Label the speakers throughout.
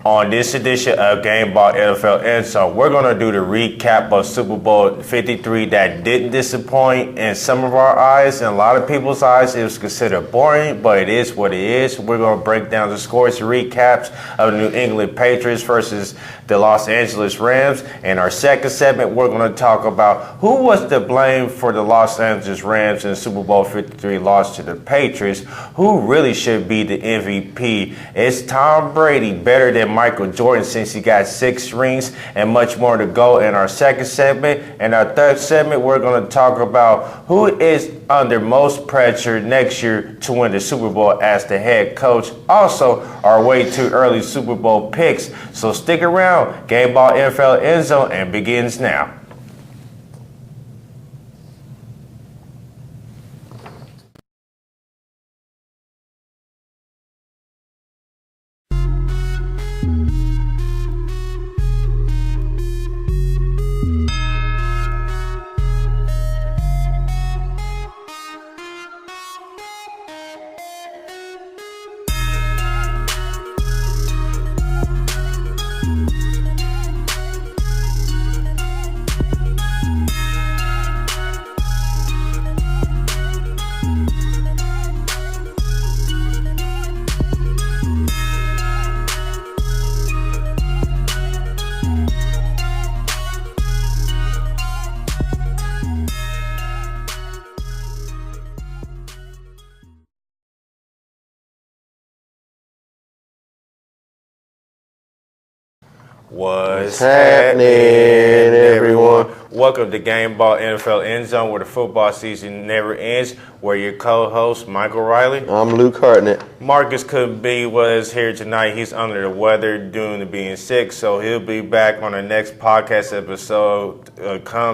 Speaker 1: On this edition of Gameball NFL Endzone, we're going to do the recap of Super Bowl 53 that didn't disappoint in some of our eyes. In a lot of people's eyes, it was considered boring, but it is what it is. We're going to break down the scores, recaps of the New England Patriots versus the Los Angeles Rams. In our second segment, we're going to talk about who was to blame for the Los Angeles Rams in Super Bowl 53 loss to the Patriots. Who really should be the MVP? Is Tom Brady better than Michael Jordan since he got 6 rings, and much more to go in our second segment. In our third segment, we're going to talk about who is under most pressure next year to win the Super Bowl as the head coach. Also, our way too early Super Bowl picks. So stick around. Gameball NFL Endzone and begins now. What's happening, everyone? Welcome to Gameball NFL Endzone, where the football season never ends. We're your co-host, Michael Riley.
Speaker 2: I'm Luke Hartnett.
Speaker 1: Marcus couldn't be with us here tonight. He's under the weather due to being sick, so he'll be back on the next podcast episode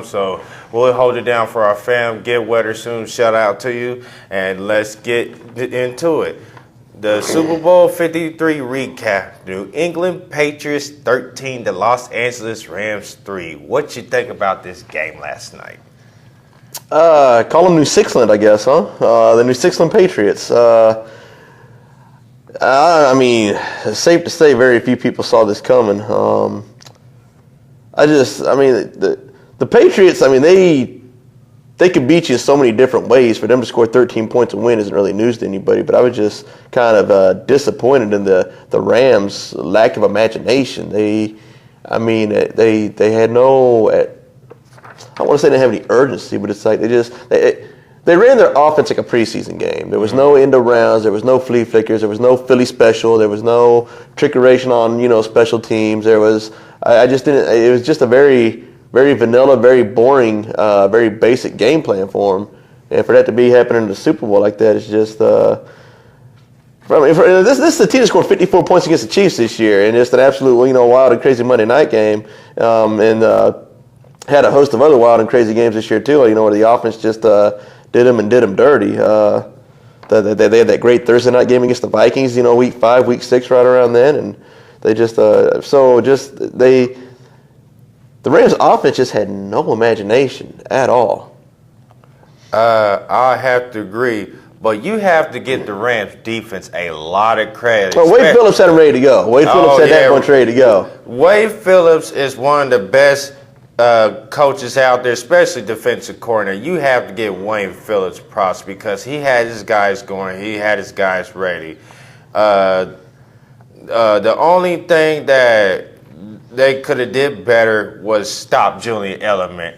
Speaker 1: so we'll hold it down for our fam. Get wetter soon. Shout out to you, and let's get into it. The Super Bowl 53 recap. New England Patriots 13, the Los Angeles Rams 3. What you think about this game last night?
Speaker 2: Call them New Sixland, I guess, huh? The New Sixland Patriots. I mean, it's safe to say very few people saw this coming. The Patriots, they could beat you in so many different ways. For them to score 13 points and win isn't really news to anybody, but I was just kind of disappointed in the Rams' lack of imagination. They had no, I don't want to say they didn't have any urgency, but it's like they ran their offense like a preseason game. There was no end of rounds, there was no flea flickers, there was no Philly special, there was no trickeration on, special teams. It was just a very vanilla, very boring, very basic game plan for them. And for that to be happening in the Super Bowl like that is just... this is a team that scored 54 points against the Chiefs this year, and just an absolute, wild and crazy Monday night game. And had a host of other wild and crazy games this year, too, where the offense just did them dirty. They had that great Thursday night game against the Vikings, week 5, week 6, right around then. And they just... The Rams' offense just had no imagination at all.
Speaker 1: I have to agree, but you have to give the Rams' defense a lot of credit.
Speaker 2: Well, Wade Phillips had them ready to go. Wade Phillips had that bunch ready to go.
Speaker 1: Wade Phillips is one of the best coaches out there, especially defensive coordinator. You have to give Wade Phillips props because he had his guys going. He had his guys ready. The only thing that they could have did better was stop Julian Edelman.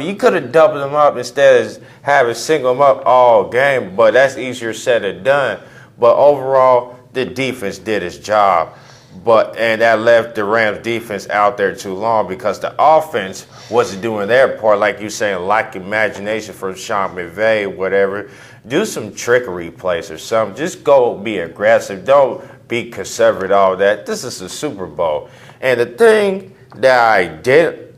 Speaker 1: You could have doubled them up instead of having single them up all game, but that's easier said than done. But overall, the defense did its job. And that left the Rams defense out there too long because the offense wasn't doing their part, like you saying, lack imagination from Sean McVay, whatever. Do some trickery plays or something. Just go be aggressive. Don't be conservative, all that. This is the Super Bowl. And the thing that I did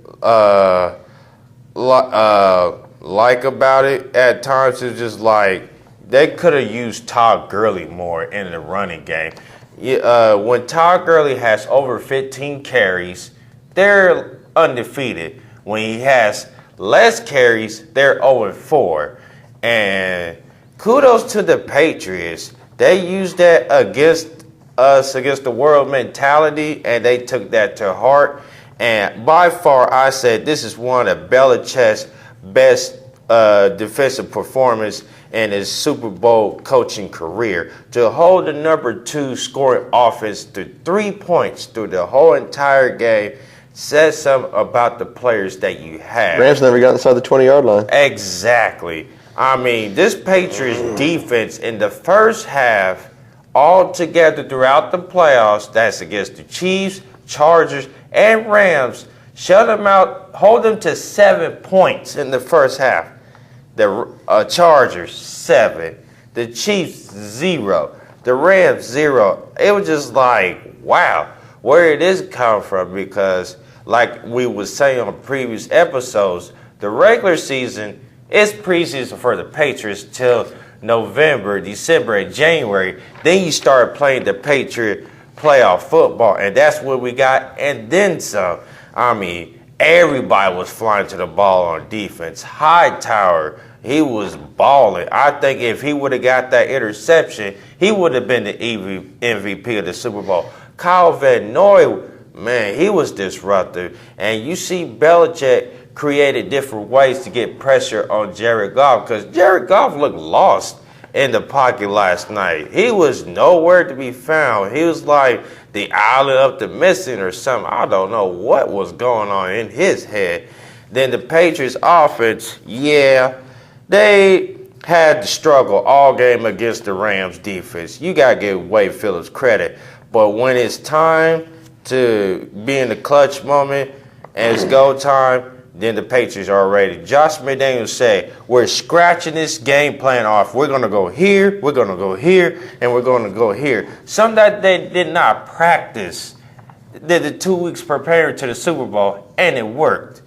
Speaker 1: like about it at times is just like they could have used Todd Gurley more in the running game. When Todd Gurley has over 15 carries, they're undefeated. When he has less carries, they're 0-4. And kudos to the Patriots. They used that against us against the world mentality, and they took that to heart. And by far, I said this is one of Belichick's best defensive performance in his Super Bowl coaching career. To hold the number 2 scoring offense to 3 points through the whole entire game says something about the players that you have.
Speaker 2: Rams never got inside the 20-yard line.
Speaker 1: Exactly. I mean, this Patriots defense in the first half, all together throughout the playoffs, that's against the Chiefs, Chargers, and Rams, shut them out, hold them to 7 points in the first half. The Chargers, 7. The Chiefs, 0. The Rams, 0. It was just like, wow, where did this come from? Because like we was saying on previous episodes, the regular season is preseason for the Patriots till November, December, and January. Then you start playing the Patriot playoff football, and that's what we got, and then some. I mean, everybody was flying to the ball on defense. Hightower, he was balling. I think if he would have got that interception, he would have been the MVP of the Super Bowl. Kyle Van Noy, man, he was disruptive. And you see Belichick created different ways to get pressure on Jared Goff, because Jared Goff looked lost in the pocket last night. He was nowhere to be found. He was like the island of the missing or something. I don't know what was going on in his head. Then the Patriots offense, yeah, they had to struggle all game against the Rams defense. You got to give Wade Phillips credit. But when it's time to be in the clutch moment and it's go time, then the Patriots are ready. Josh McDaniels said, we're scratching this game plan off. We're going to go here, we're going to go here, and we're going to go here. Something that they did not practice. Did the 2 weeks preparing to the Super Bowl, and it worked.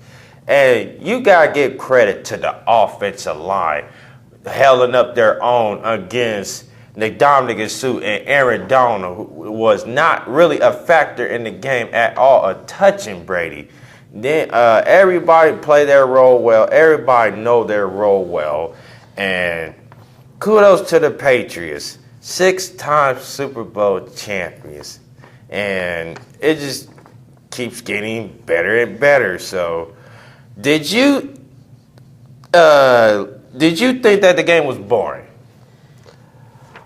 Speaker 1: And you got to give credit to the offensive line, holding up their own against Dominic Sue and Aaron Donald, who was not really a factor in the game at all, touching Brady. Then everybody play their role well. Everybody know their role well. And kudos to the Patriots. 6-time Super Bowl champions. And it just keeps getting better and better. So did you think that the game was boring?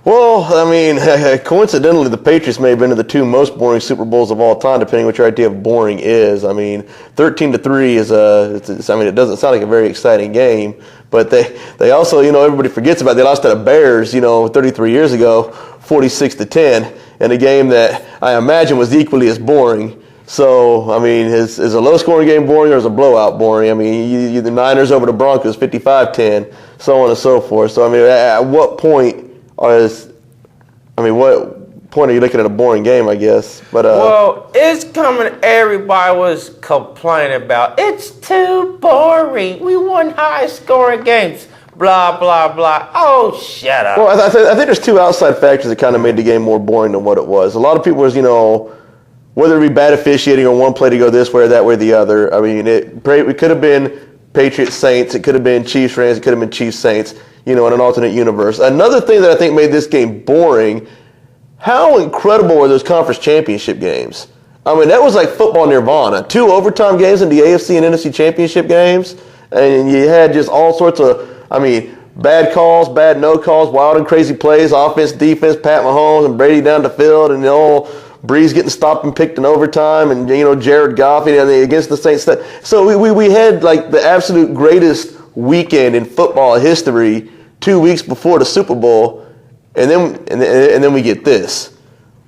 Speaker 2: Well, I mean, coincidentally, the Patriots may have been in the 2 most boring Super Bowls of all time, depending what your idea of boring is. I mean, 13-3 is it doesn't sound like a very exciting game, but they also, everybody forgets about, they lost to the Bears, 33 years ago, 46-10, in a game that I imagine was equally as boring. So, I mean, is a low-scoring game boring or is a blowout boring? I mean, the Niners over the Broncos, 55-10, so on and so forth. So, I mean, at what point what point are you looking at a boring game, I guess? But
Speaker 1: well, it's coming. Everybody was complaining about it's too boring. We won high-scoring games. Blah blah blah. Oh, shut up.
Speaker 2: Well, I think there's 2 outside factors that kind of made the game more boring than what it was. A lot of people was, whether it be bad officiating or one play to go this way or that way or the other. I mean, it could have been Patriots Saints. It could have been Chiefs Rams. It could have been Chiefs Saints. In an alternate universe. Another thing that I think made this game boring, how incredible were those conference championship games? I mean, that was like football nirvana. 2 overtime games in the AFC and NFC championship games, and you had just all sorts of, bad calls, bad no calls, wild and crazy plays, offense, defense, Pat Mahomes and Brady down the field, and Breeze getting stopped and picked in overtime, and Jared Goff against the Saints. So we had like the absolute greatest weekend in football history 2 weeks before the Super Bowl, and then we get this.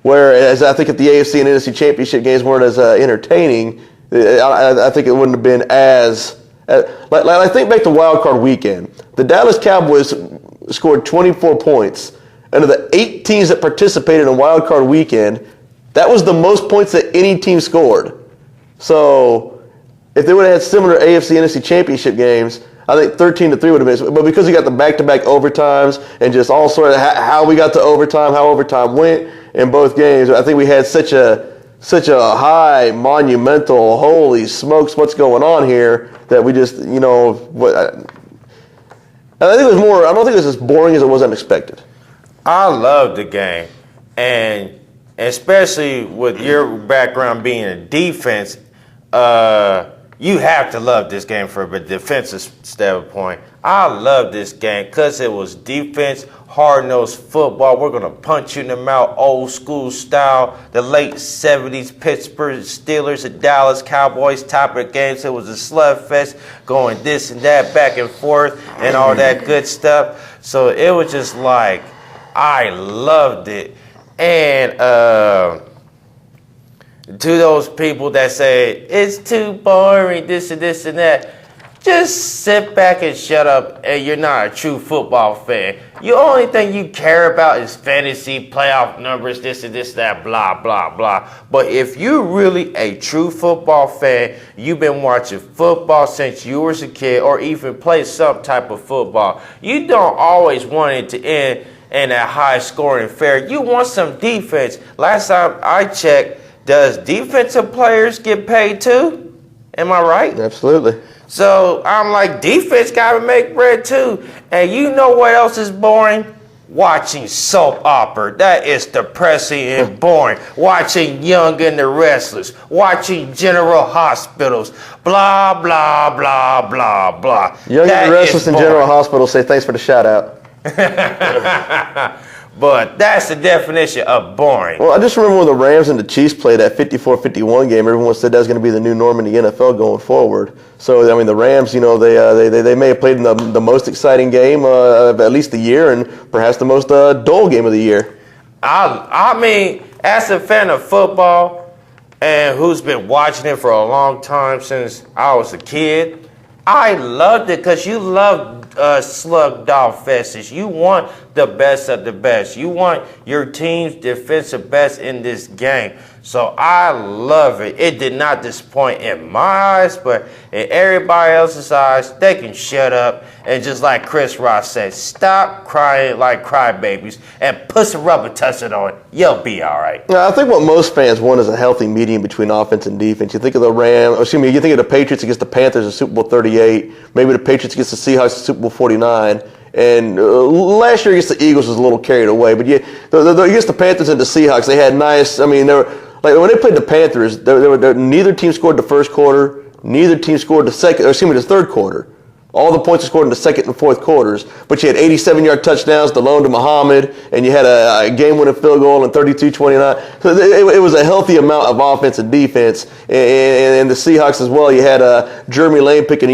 Speaker 2: Whereas I think if the AFC and NFC championship games weren't as entertaining, I think it wouldn't have been as like I think back to Wild Card Weekend. The Dallas Cowboys scored 24 points. And of the 8 teams that participated in Wild Card Weekend, that was the most points that any team scored. So if they would have had similar AFC and NFC championship games, I think 13-3 would have been. But because we got the back-to-back overtimes and just all sort of how we got to overtime, how overtime went in both games, I think we had such a high, monumental, holy smokes, what's going on here, that we just, I think it was more, I don't think it was as boring as it was unexpected.
Speaker 1: I love the game. And especially with your background being a defense, you have to love this game from a defensive standpoint. I love this game because it was defense, hard-nosed football. We're going to punch you in the mouth, old school style. The late 70s Pittsburgh Steelers and Dallas Cowboys type of games. It was a slugfest going this and that, back and forth, and all that good stuff. So it was just like, I loved it. And to those people that say, it's too boring, this and this and that, just sit back and shut up, and you're not a true football fan. The only thing you care about is fantasy, playoff numbers, this and this, that, blah, blah, blah. But if you're really a true football fan, you've been watching football since you was a kid, or even played some type of football, you don't always want it to end in a high-scoring affair. You want some defense. Last time I checked, does defensive players get paid too? Am I right?
Speaker 2: Absolutely.
Speaker 1: So I'm like, defense got to make bread too. And you know what else is boring? Watching soap opera. That is depressing and boring. Watching Young and the Restless. Watching General Hospitals. Blah, blah, blah, blah, blah.
Speaker 2: Young and the Restless and General Hospital say thanks for the shout out.
Speaker 1: But that's the definition of boring.
Speaker 2: Well, I just remember when the Rams and the Chiefs played that 54-51 game, everyone said that was going to be the new norm in the NFL going forward. So, I mean, the Rams, you know, they may have played in the most exciting game of at least the year, and perhaps the most dull game of the year.
Speaker 1: I mean, as a fan of football and who's been watching it for a long time since I was a kid, I loved it because you love slug dog fests. You want the best of the best. You want your team's defensive best in this game. So I love it. It did not disappoint in my eyes, but in everybody else's eyes, they can shut up. And just like Chris Ross said, stop crying like crybabies and put some rubber tussin on it. You'll be all right.
Speaker 2: I think what most fans want is a healthy medium between offense and defense. You think of the you think of the Patriots against the Panthers in Super Bowl 38, maybe the Patriots against the Seahawks in Super Bowl 49. And last year against the Eagles was a little carried away. But against the Panthers and the Seahawks, they had nice, I mean, they were, like when they played the Panthers, neither team scored the first quarter, neither team scored the third quarter. All the points were scored in the second and fourth quarters. But you had 87-yard touchdowns to loan to Muhammad, and you had a game-winning field goal in 32-29. So it was a healthy amount of offense and defense. And the Seahawks as well, you had Jeremy Lane picking,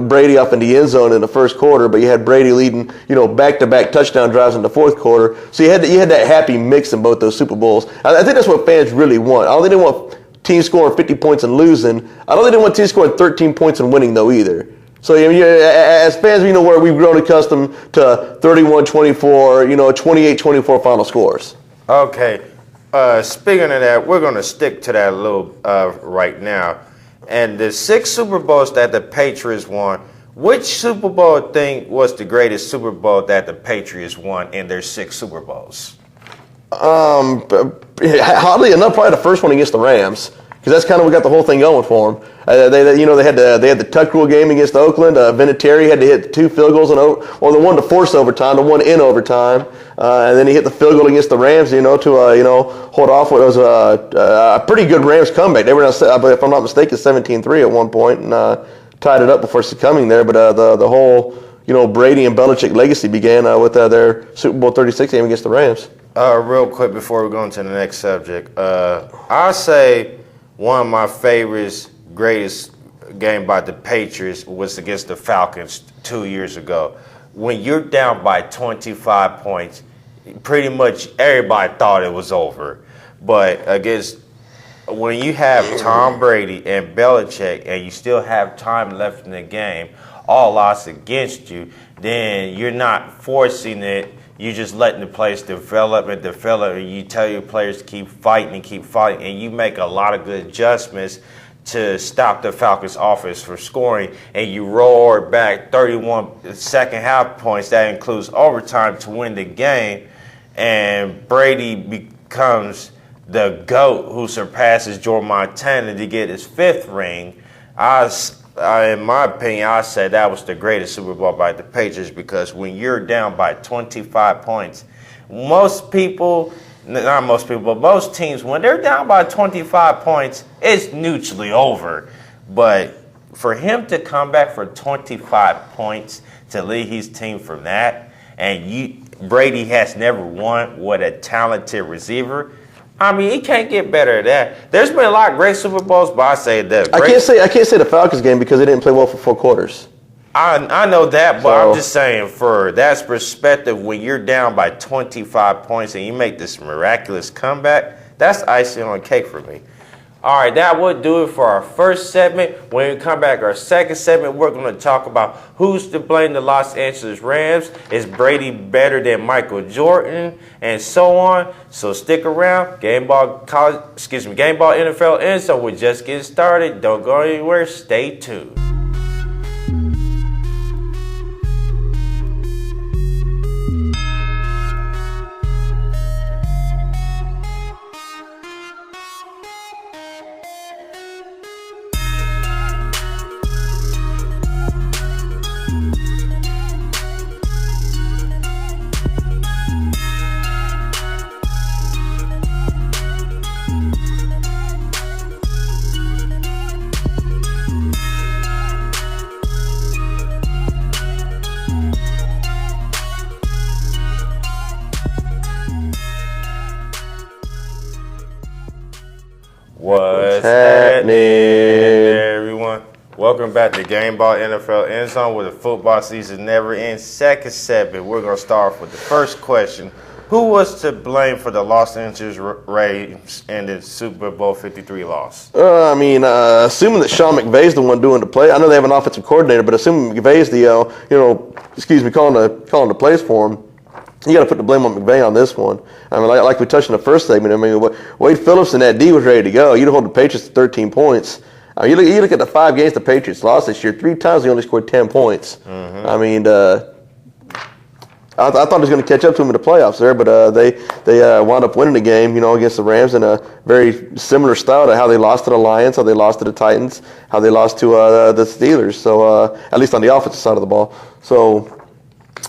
Speaker 2: Brady off in the end zone in the first quarter, but you had Brady leading, back-to-back touchdown drives in the fourth quarter. So you had that happy mix in both those Super Bowls. I think that's what fans really want. I don't think they want teams scoring 50 points and losing. I don't think they want teams scoring 13 points and winning, though, either. So as fans, where we've grown accustomed to 31-24, 28-24 final scores.
Speaker 1: Okay. Speaking of that, we're going to stick to that a little right now. And the 6 Super Bowls that the Patriots won, which Super Bowl thing was the greatest Super Bowl that the Patriots won in their 6 Super Bowls?
Speaker 2: Oddly enough, probably the first one against the Rams. Because that's kind of what got the whole thing going for them. They had the tuck rule game against Oakland. Vinatieri had to hit 2 field goals, the one to force overtime, the one in overtime, and then he hit the field goal against the Rams, to hold off what was a pretty good Rams comeback. They were, if I'm not mistaken, 17-3 at one point and tied it up before succumbing there. But the whole Brady and Belichick legacy began with their Super Bowl 36 game against the Rams.
Speaker 1: Real quick before we go into the next subject, I say one of my favorites, greatest game by the Patriots was against the Falcons 2 years ago. When you're down by 25 points, pretty much everybody thought it was over. But when you have Tom Brady and Belichick and you still have time left in the game, all odds against you, then you're not forcing it. You're just letting the players develop, and you tell your players to keep fighting, and you make a lot of good adjustments to stop the Falcons' offense from scoring, and you roar back 31 second half points. That includes overtime to win the game, and Brady becomes the GOAT who surpasses Joe Montana to get his 5th ring. In my opinion, I say that was the greatest Super Bowl by the Patriots, because when you're down by 25 points, most people not most people, but most teams, when they're down by 25 points, it's neutrally over. But for him to come back for 25 points to lead his team from that, and Brady has never won with a talented receiver. I mean, he can't get better at that. There's been a lot of great Super Bowls, but I say that.
Speaker 2: I can't say the Falcons game because they didn't play well for 4 quarters.
Speaker 1: I know that, but I'm just saying, for that perspective, when you're down by 25 points and you make this miraculous comeback, that's icing on the cake for me. All right, that would do it for our first segment. When we come back, our second segment, we're going to talk about who's to blame the Los Angeles Rams. Is Brady better than Michael Jordan? And so on. So stick around. Gameball NFL Endzone. We're just getting started. Don't go anywhere. Stay tuned. What's happening, everyone? Welcome back to Gameball NFL Endzone, where the football season never ends. Second segment, we're going to start off with the first question. Who was to blame for the Los Angeles Rams and the Super Bowl 53 loss?
Speaker 2: Assuming that Sean McVay's the one doing the play. I know they have an offensive coordinator, but assuming McVay's calling the plays for him, you got to put the blame on McVay on this one. I mean, like we touched in the first segment. I mean, Wade Phillips and that D was ready to go. You'd hold the Patriots to 13 points. You look at the 5 games the Patriots lost this year. 3 times they only scored 10 points. Mm-hmm. I mean, I thought it was going to catch up to them in the playoffs there, but they wound up winning the game, against the Rams in a very similar style to how they lost to the Lions, how they lost to the Titans, how they lost to the Steelers. So at least on the offensive side of the ball. So.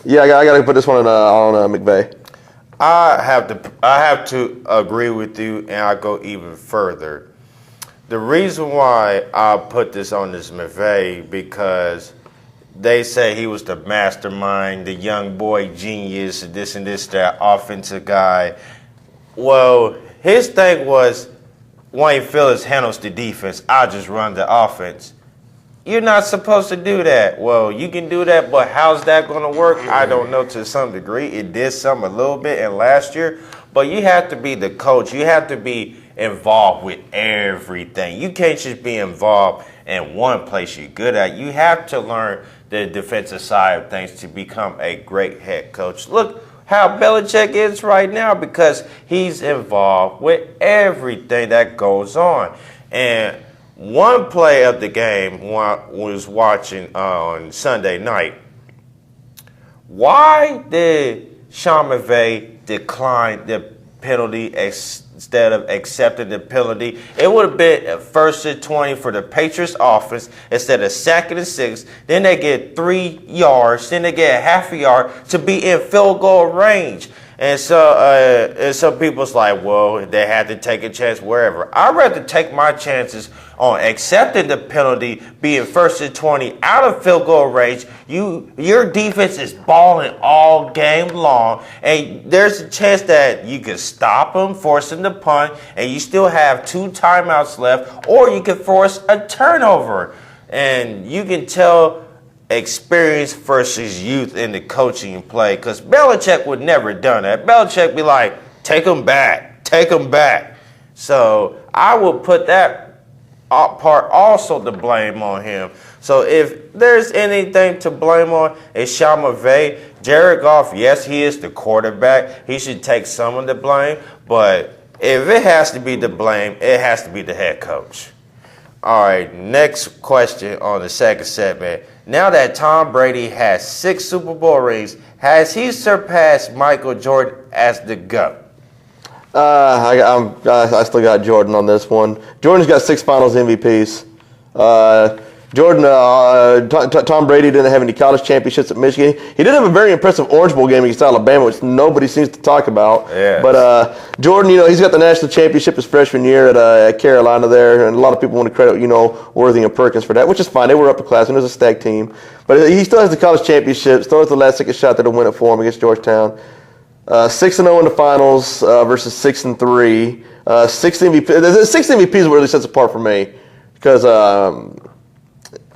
Speaker 2: Yeah, I got to put this one on McVay.
Speaker 1: I have to agree with you, and I'll go even further. The reason why I put this on this McVay because they say he was the mastermind, the young boy genius, this and this, that offensive guy. Well, his thing was Wayne Phillips handles the defense. I'll just run the offense. You're not supposed to do that. Well, you can do that, but how's that going to work? I don't know to some degree. It did some a little bit in last year, but you have to be the coach. You have to be involved with everything. You can't just be involved in one place you're good at. You have to learn the defensive side of things to become a great head coach. Look how Belichick is right now because he's involved with everything that goes on. And one play of the game was watching on Sunday night. Why did Sean McVay decline the penalty instead of accepting the penalty? It would have been a 1st and 20 for the Patriots offense instead of 2nd and 6. Then they get 3 yards. Then they get a half a yard to be in field goal range. And so people's like, well, they had to take a chance wherever. I'd rather take my chances on accepting the penalty, being 1st and 20 out of field goal range. Your defense is balling all game long, and there's a chance that you can stop them, force them to punt, and you still have 2 timeouts left, or you can force a turnover. And you can tell experience versus youth in the coaching play, because Belichick would never have done that. Belichick be like, take them back. So I would put that part also to blame on him. So if there's anything to blame on, it's Sean McVay. Jared Goff, yes, he is the quarterback. He should take some of the blame. But if it has to be the blame, it has to be the head coach. All right, next question on the second segment. Now that Tom Brady has 6 Super Bowl rings, has he surpassed Michael Jordan as the GOAT?
Speaker 2: I still got Jordan on this one. Jordan's got 6 Finals MVPs. Jordan, Tom Brady didn't have any college championships at Michigan. He did have a very impressive Orange Bowl game against Alabama, which nobody seems to talk about.
Speaker 1: Yes.
Speaker 2: But Jordan, he's got the national championship his freshman year at Carolina there, and a lot of people want to credit, Worthy and Perkins for that, which is fine. They were upperclassmen. It was a stacked team. But he still has the college championship, still has the last second shot there to win it for him against Georgetown. 6-0 in the finals versus 6-3. 6 MVP. The 6 MVP is what really sets apart for me because.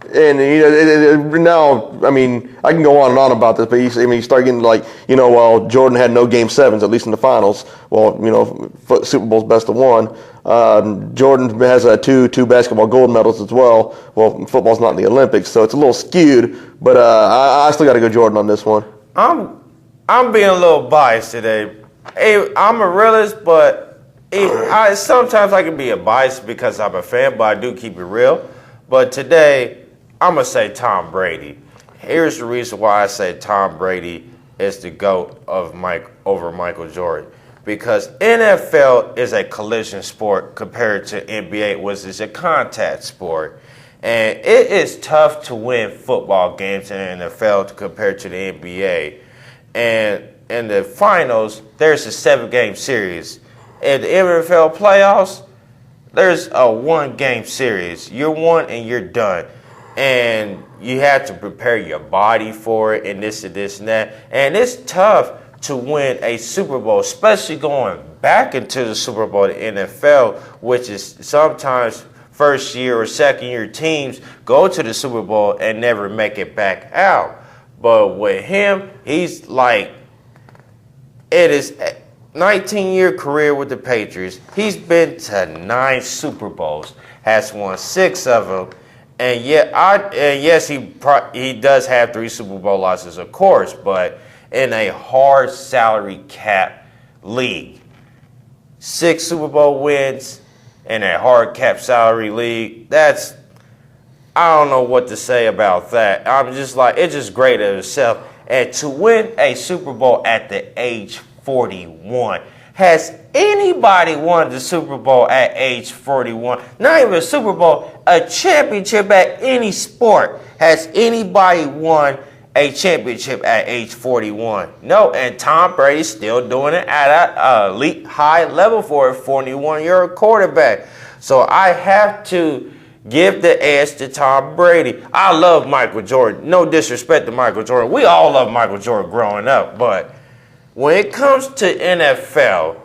Speaker 2: And now, I can go on and on about this, but you start getting well, Jordan had no Game 7s, at least in the finals. Well, Super Bowl's best of one. Jordan has two basketball gold medals as well. Well, football's not in the Olympics, so it's a little skewed. But I still got to go Jordan on this one.
Speaker 1: I'm being a little biased today. I'm a realist, but sometimes I can be a bias because I'm a fan, but I do keep it real. But today, I'm going to say Tom Brady. Here's the reason why I say Tom Brady is the GOAT over Michael Jordan. Because NFL is a collision sport compared to NBA, which is a contact sport. And it is tough to win football games in the NFL compared to the NBA. And in the finals, there's a 7-game series. In the NFL playoffs, there's a 1-game series. You're one and you're done. And you have to prepare your body for it and this and this and that. And it's tough to win a Super Bowl, especially going back into the Super Bowl, the NFL, which is sometimes first year or second year teams go to the Super Bowl and never make it back out. But with him, he's like, it is 19-year career with the Patriots. He's been to 9 Super Bowls, has won 6 of them. And yes, he does have 3 Super Bowl losses, of course, but in a hard salary cap league, 6 Super Bowl wins in a hard cap salary league, I don't know what to say about that. I'm just like, it's just great in itself. And to win a Super Bowl at the age 41, has anybody won the Super Bowl at age 41? Not even a Super Bowl, a championship at any sport. Has anybody won a championship at age 41? No, and Tom Brady's still doing it at an elite high level for a 41-year-old quarterback. So I have to give the edge to Tom Brady. I love Michael Jordan. No disrespect to Michael Jordan. We all love Michael Jordan growing up, but when it comes to NFL,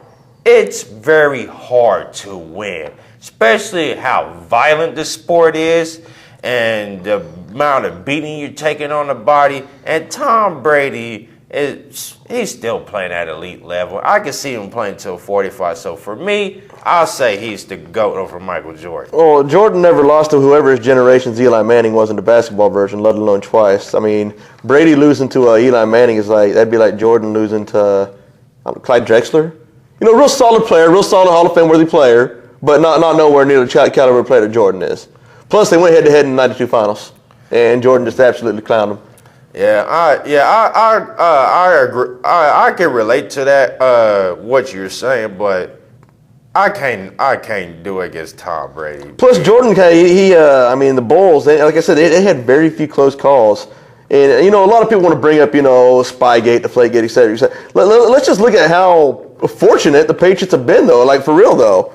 Speaker 1: it's very hard to win, especially how violent the sport is and the amount of beating you're taking on the body. And Tom Brady, he's still playing at elite level. I can see him playing till 45. So for me, I'll say he's the GOAT over Michael Jordan.
Speaker 2: Well, Jordan never lost to whoever his generation's Eli Manning was in the basketball version, let alone twice. Brady losing to Eli Manning that'd be like Jordan losing to Clyde Drexler. Real solid player, real solid Hall of Fame worthy player, but not nowhere near the caliber player that Jordan is. Plus, they went head-to-head in the 92 finals, and Jordan just absolutely clowned him.
Speaker 1: Yeah, I agree. I can relate to that, what you're saying, but I can't do it against Tom Brady.
Speaker 2: Plus, Jordan, the Bulls, like I said, they had very few close calls. And, a lot of people want to bring up, Spygate, Deflategate, et cetera, et cetera. Let's just look at how fortunate the Patriots have been, though. Like, for real, though.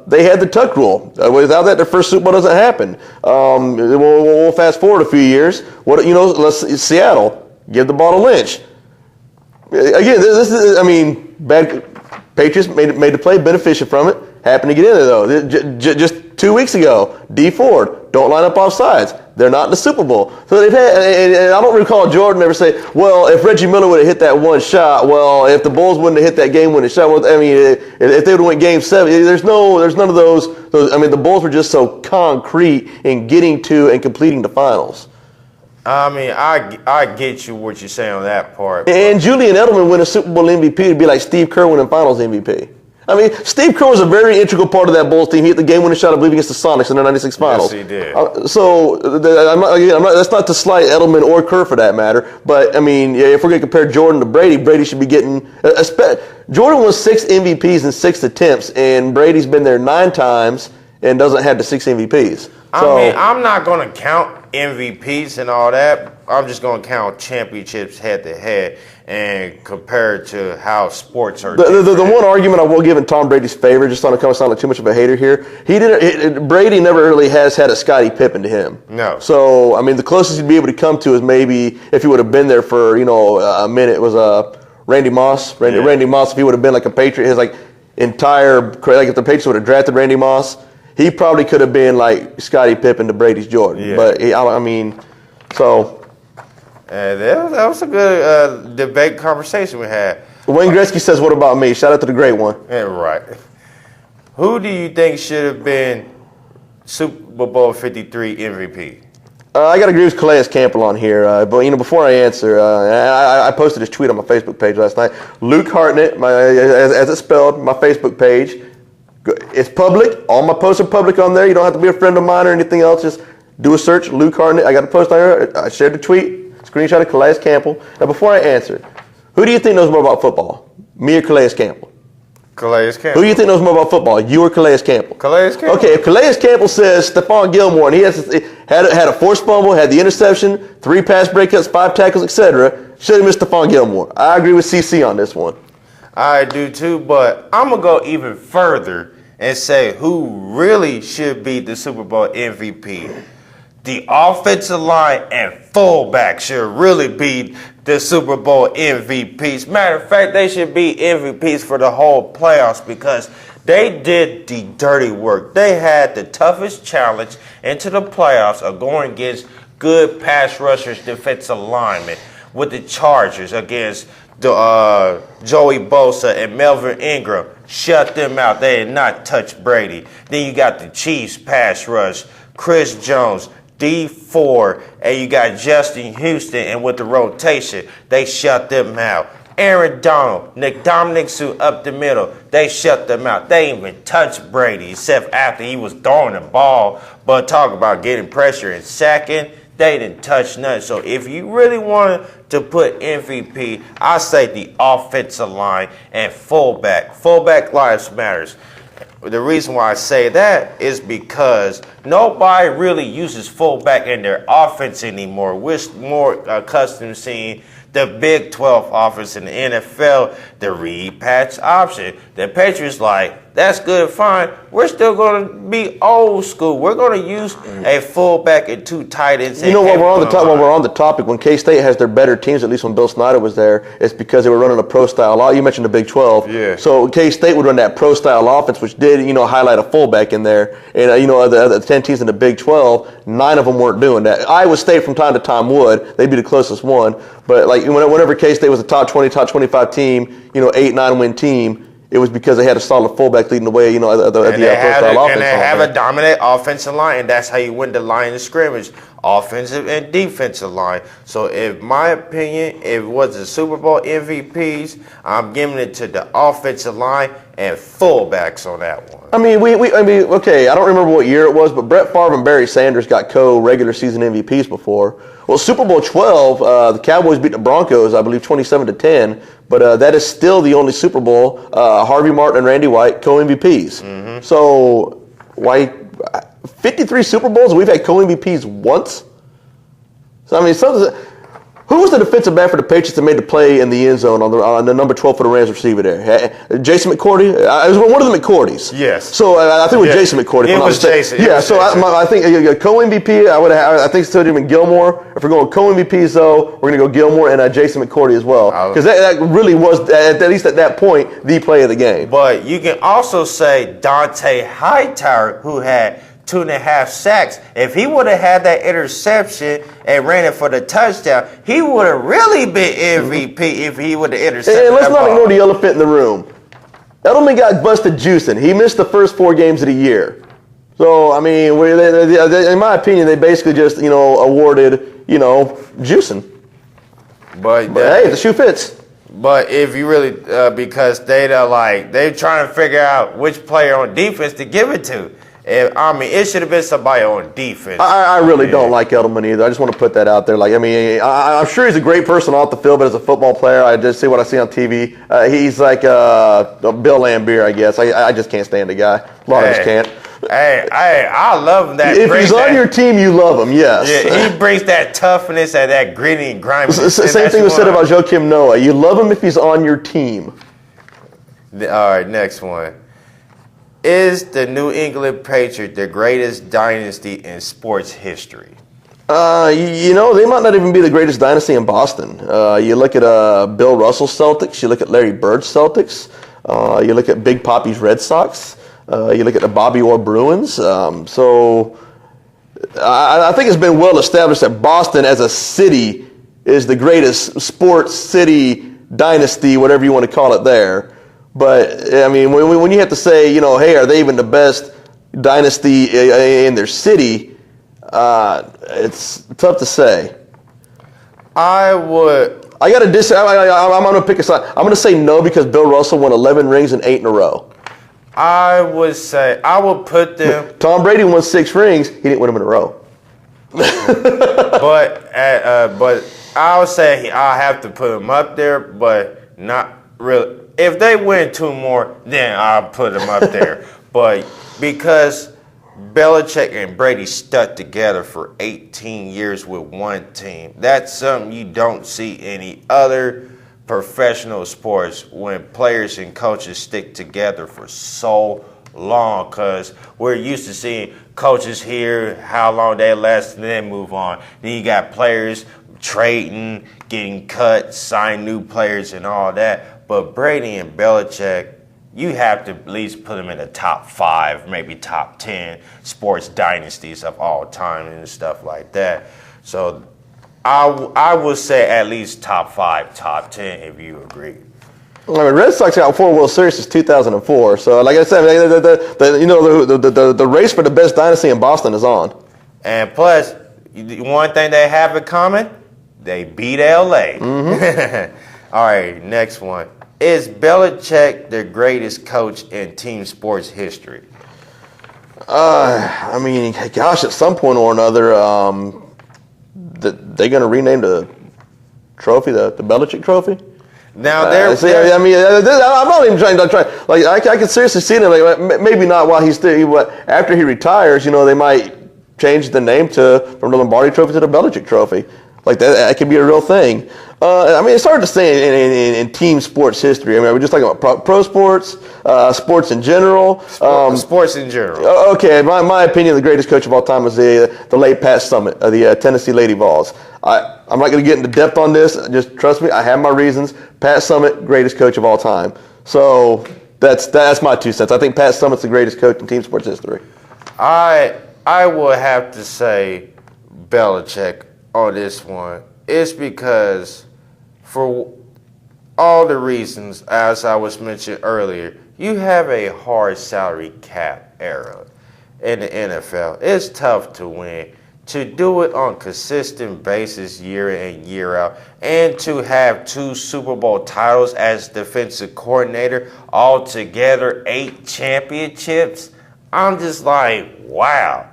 Speaker 2: They had the tuck rule. Without that, their first Super Bowl doesn't happen. We'll fast forward a few years. Seattle, give the ball to Lynch. Again, this is, bad Patriots made the play, benefited from it. Happened to get in there, though. Just 2 weeks ago, D Ford, don't line up off sides. They're not in the Super Bowl. So they've had, and I don't recall Jordan ever say, well, if Reggie Miller would have hit that one shot, well, if the Bulls wouldn't have hit that game-winning shot, well, if they would have went Game 7, there's none of those. The Bulls were just so concrete in getting to and completing the finals.
Speaker 1: I get you what you're saying on that part.
Speaker 2: And Julian Edelman win a Super Bowl MVP to be like Steve Kerr winning Finals MVP. Steve Kerr was a very integral part of that Bulls team. He hit the game-winning shot, I believe, against the Sonics in the '96 Finals.
Speaker 1: Yes, he did.
Speaker 2: That's not to slight Edelman or Kerr for that matter. But if we're going to compare Jordan to Brady, Brady should be getting. Jordan won 6 MVPs in 6 attempts, and Brady's been there 9 times and doesn't have the 6 MVPs.
Speaker 1: I mean, I'm not going to count MVPs and all that. I'm just going to count championships head to head and compare it to how sports are.
Speaker 2: The one argument I will give in Tom Brady's favor, just on to sound like too much of a hater here, Brady never really has had a Scottie Pippen to him.
Speaker 1: No.
Speaker 2: So, I mean, the closest he'd be able to come to is maybe if he would have been there for, a minute, was Randy Moss. Randy Moss, if he would have been like a Patriot, his like entire, like if the Patriots would have drafted Randy Moss, he probably could have been like Scottie Pippen to Brady's Jordan.
Speaker 1: Yeah.
Speaker 2: But, I mean, so...
Speaker 1: that was a good debate conversation we had.
Speaker 2: Wayne Gretzky says, what about me? Shout out to the great one.
Speaker 1: Yeah, right. Who do you think should have been Super Bowl 53 MVP?
Speaker 2: I got to agree with Calais Campbell on here. But, before I answer, I posted this tweet on my Facebook page last night. Luke Hartnett, as it's spelled, my Facebook page. It's public. All my posts are public on there. You don't have to be a friend of mine or anything else. Just do a search, Luke Hartnett. I got a post on here. I shared the tweet. Screenshot of Calais Campbell. Now, before I answer, who do you think knows more about football? Me or Calais Campbell?
Speaker 1: Calais Campbell.
Speaker 2: Who do you think knows more about football? You or Calais Campbell? Calais Campbell. Okay, if Calais Campbell says Stephon Gilmore and he had a forced fumble, had the interception, 3 pass breakups, 5 tackles, etc., should have missed Stephon Gilmore. I agree with CC on this one.
Speaker 1: I do too, but I'm going to go even further and say who really should be the Super Bowl MVP. The offensive line and fullback should really be the Super Bowl MVPs. Matter of fact, they should be MVPs for the whole playoffs because they did the dirty work. They had the toughest challenge into the playoffs of going against good pass rushers, defensive linemen with the Chargers against the Joey Bosa and Melvin Ingram. Shut them out. They did not touch Brady. Then you got the Chiefs pass rush, Chris Jones, D4, and you got Justin Houston, and with the rotation, they shut them out. Aaron Donald, Nick Dominic Sue up the middle, they shut them out. They didn't even touch Brady, except after he was throwing the ball. But talk about getting pressure in second, they didn't touch nothing. So if you really wanted to put MVP, I say the offensive line and fullback. Fullback lives matters. The reason why I say that is because nobody really uses fullback in their offense anymore. We're more accustomed to seeing the Big 12 offense in the NFL, the read patch option. The Patriots like, that's good, fine. We're still going to be old school. We're going to use a fullback and 2 tight ends.
Speaker 2: While we're on the topic, when K-State has their better teams, at least when Bill Snyder was there, it's because they were running a pro-style offense. You mentioned the Big 12.
Speaker 1: Yeah.
Speaker 2: So K-State would run that pro-style offense, which did, highlight a fullback in there. And, the 10 teams in the Big 12, 9 of them weren't doing that. Iowa State from time to time would. They'd be the closest one. But, whenever K-State was a top 20, top 25 team, 8-9 win team, it was because they had a solid fullback leading the way, pro-style offense.
Speaker 1: And they have a dominant offensive line, and that's how you win the line of scrimmage, offensive and defensive line. So, in my opinion, if it was the Super Bowl MVPs, I'm giving it to the offensive line and fullbacks on that one.
Speaker 2: Okay, I don't remember what year it was, but Brett Favre and Barry Sanders got co-regular season MVPs before. Well, Super Bowl 12, the Cowboys beat the Broncos, I believe, 27-10. But that is still the only Super Bowl Harvey Martin and Randy White co-MVPs. Mm-hmm. So why 53 Super Bowls? We've had co-MVPs once. So who was the defensive back for the Patriots that made the play in the end zone on the number 12 for the Rams receiver there? Jason McCourty? It was one of the McCourtys.
Speaker 1: Yes.
Speaker 2: So I think it was Jason McCourty.
Speaker 1: It was Jason.
Speaker 2: Yeah, so I think co-MVP, I think it's still even Gilmore. If we're going co-MVPs, though, we're going to go Gilmore and Jason McCourty as well. Because that really was, at least at that point, the play of the game.
Speaker 1: But you can also say Dante Hightower, who had 2.5 sacks. If he would have had that interception and ran it for the touchdown, he would have really been MVP if he would have intercepted.
Speaker 2: And let's not ignore the elephant in the room. Edelman got busted juicing. He missed the first 4 games of the year. So, in my opinion, they basically just, awarded, juicing. But hey, the shoe fits.
Speaker 1: But if you really, because they're trying to figure out which player on defense to give it to. It should have been somebody on defense.
Speaker 2: I really don't like Edelman either. I just want to put that out there. I'm sure he's a great person off the field, but as a football player, I just see what I see on TV. He's like Bill Lambier, I guess. I just can't stand the guy. A lot of us can't.
Speaker 1: I love that.
Speaker 2: If he's on your team, you love him, yes.
Speaker 1: Yeah, he brings that toughness and that gritty and grimy.
Speaker 2: Same thing was said about Joakim Noah. You love him if he's on your team.
Speaker 1: All right, next one. Is the New England Patriots the greatest dynasty in sports history?
Speaker 2: They might not even be the greatest dynasty in Boston. You look at Bill Russell's Celtics. You look at Larry Bird's Celtics. You look at Big Papi's Red Sox. You look at the Bobby Orr Bruins. So I think it's been well established that Boston as a city is the greatest sports city dynasty, whatever you want to call it there. But, I mean, when you have to say, hey, are they even the best dynasty in their city, it's tough to say.
Speaker 1: I'm
Speaker 2: going to pick a side. I'm going to say no because Bill Russell won 11 rings and 8 in a row.
Speaker 1: I would put them.
Speaker 2: Tom Brady won 6 rings. He didn't win them in a row.
Speaker 1: but I would say I have to put them up there, but not really. If they win 2 more, then I'll put them up there. But because Belichick and Brady stuck together for 18 years with one team, that's something you don't see any other professional sports when players and coaches stick together for so long, because we're used to seeing coaches here, how long they last, and then move on. Then you got players trading, getting cut, sign new players and all that. But Brady and Belichick, you have to at least put them in the top 5, maybe top 10 sports dynasties of all time and stuff like that. So I would say at least top 5, top 10 if you agree.
Speaker 2: I mean, Red Sox got 4 World Series since 2004. So, like I said, the race for the best dynasty in Boston is on.
Speaker 1: And plus, one thing they have in common, they beat L.A. Mm-hmm. All right, next one. Is Belichick the greatest coach in team sports history?
Speaker 2: I mean, gosh, at some point or another, they're going to rename the trophy the Belichick Trophy.
Speaker 1: Now,
Speaker 2: I'm not even trying. Like, I can seriously see them. Like, maybe not while he's still, but after he retires, they might change the name from the Lombardi Trophy to the Belichick Trophy. Like that could be a real thing. I mean, it's hard to say in team sports history. I mean, we're just talking about pro sports, sports in general.
Speaker 1: Sports in general.
Speaker 2: Okay, my opinion, the greatest coach of all time was the late Pat Summitt of the Tennessee Lady Vols. I'm not going to get into depth on this. Just trust me, I have my reasons. Pat Summitt, greatest coach of all time. So that's my 2 cents. I think Pat Summitt's the greatest coach in team sports history.
Speaker 1: I will have to say Belichick on this one. It's because for all the reasons, as I was mentioned earlier, you have a hard salary cap era in the NFL. It's tough to win. To do it on consistent basis year in, year out, and to have 2 Super Bowl titles as defensive coordinator, altogether 8 championships, I'm just like, wow.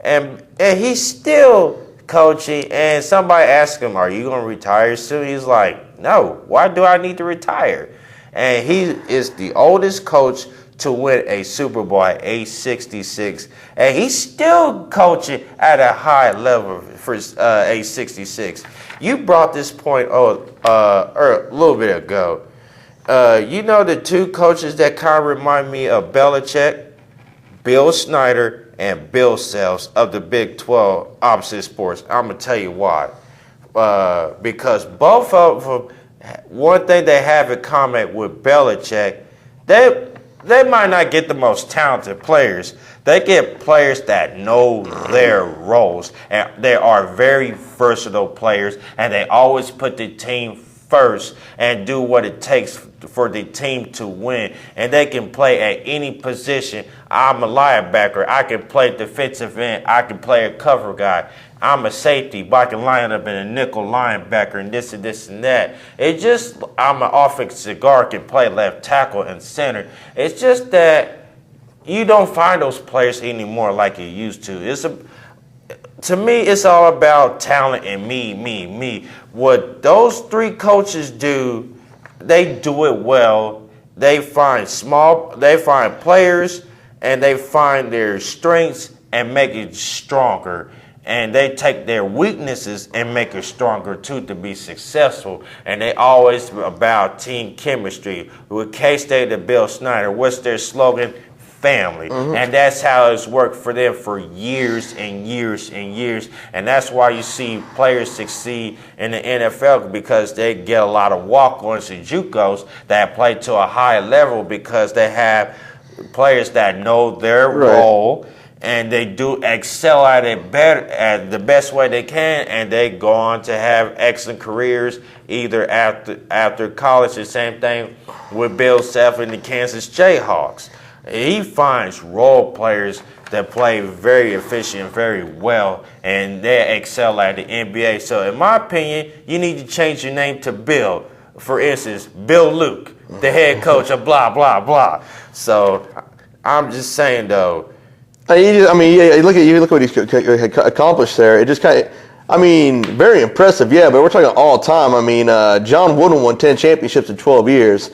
Speaker 1: And he's still coaching, and somebody asked him, are you going to retire soon? He's like, no, why do I need to retire? And he is the oldest coach to win a Super Bowl at age 66, and he's still coaching at a high level for age 66. You brought this point a little bit ago. The 2 coaches that kind of remind me of Belichick, Bill Snyder and Bill Self of the Big 12 opposite sports. I'm going to tell you why. Because both of them, one thing they have in common with Belichick, they might not get the most talented players. They get players that know their roles, and they are very versatile players, and they always put the team first and do what it takes for the team to win. And they can play at any position. I'm a linebacker. I can play defensive end. I can play a cover guy. I'm a safety, but I can line up in a nickel linebacker and this and that. I'm an offensive guard, can play left tackle and center. It's just that you don't find those players anymore like you used to. To me, it's all about talent and me. What those 3 coaches do, they do it well. They find players and they find their strengths and make it stronger. And they take their weaknesses and make it stronger too to be successful. And they always about team chemistry. With K-State and Bill Snyder, what's their slogan? Family. And that's how it's worked for them for years and years and years. And that's why you see players succeed in the NFL, because they get a lot of walk-ons and JUCOs that play to a high level because they have players that know their role. And they do excel at it better, at the best way they can, and they go on to have excellent careers either after college. The same thing with Bill Self and the Kansas Jayhawks. He finds role players that play very efficient, very well, and they excel at the NBA. So in my opinion, you need to change your name to Bill. For instance, Bill Luke, the head coach of blah, blah, blah. So I'm just saying, though,
Speaker 2: you look what he's accomplished there. It just kind of, very impressive, yeah, but we're talking all time. John Wooden won 10 championships in 12 years.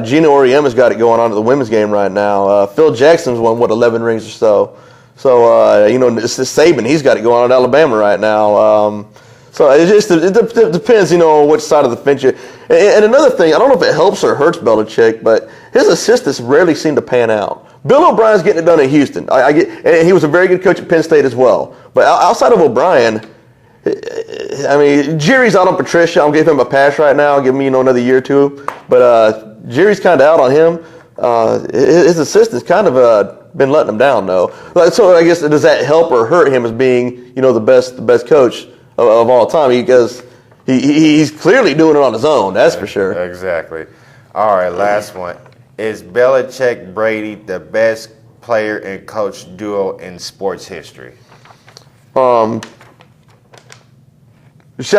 Speaker 2: Gino Auriemma's got it going on at the women's game right now. Phil Jackson's won, 11 rings or so. So, Saban, he's got it going on at Alabama right now. So it depends, which side of the fence you're. And another thing, I don't know if it helps or hurts Belichick, but his assistants rarely seem to pan out. Bill O'Brien's getting it done in Houston. And he was a very good coach at Penn State as well. But outside of O'Brien, Jerry's out on Patricia. I'll give him a pass right now. I'll give him, another year or two. But Jerry's kind of out on him. His assistants kind of been letting him down, though. So I guess, does that help or hurt him as being, the best coach of all time? Because he's clearly doing it on his own. That's for sure.
Speaker 1: Exactly. All right, last one. Is Belichick Brady the best player and coach duo in sports history?
Speaker 2: Shout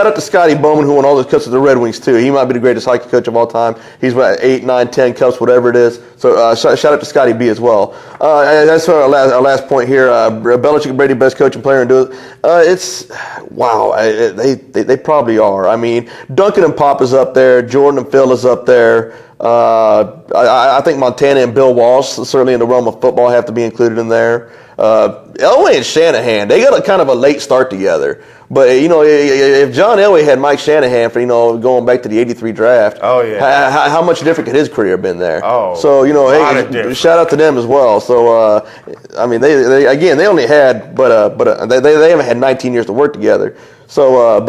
Speaker 2: out to Scotty Bowman, who won all those cups with the Red Wings, too. He might be the greatest hockey coach of all time. He's won 8, 9, 10 cups, whatever it is. So shout out to Scotty B as well. And that's our last point here. Belichick and Brady, best coach and player and duo. They probably are. Duncan and Pop is up there. Jordan and Phil is up there. I think Montana and Bill Walsh, certainly in the realm of football, have to be included in there. Elway and Shanahan, they got a kind of a late start together. But, if John Elway had Mike Shanahan for, going back to the 83 draft, how much different could his career have been there? So, hey, shout out to them as well. So, they only had, they haven't had 19 years to work together. So,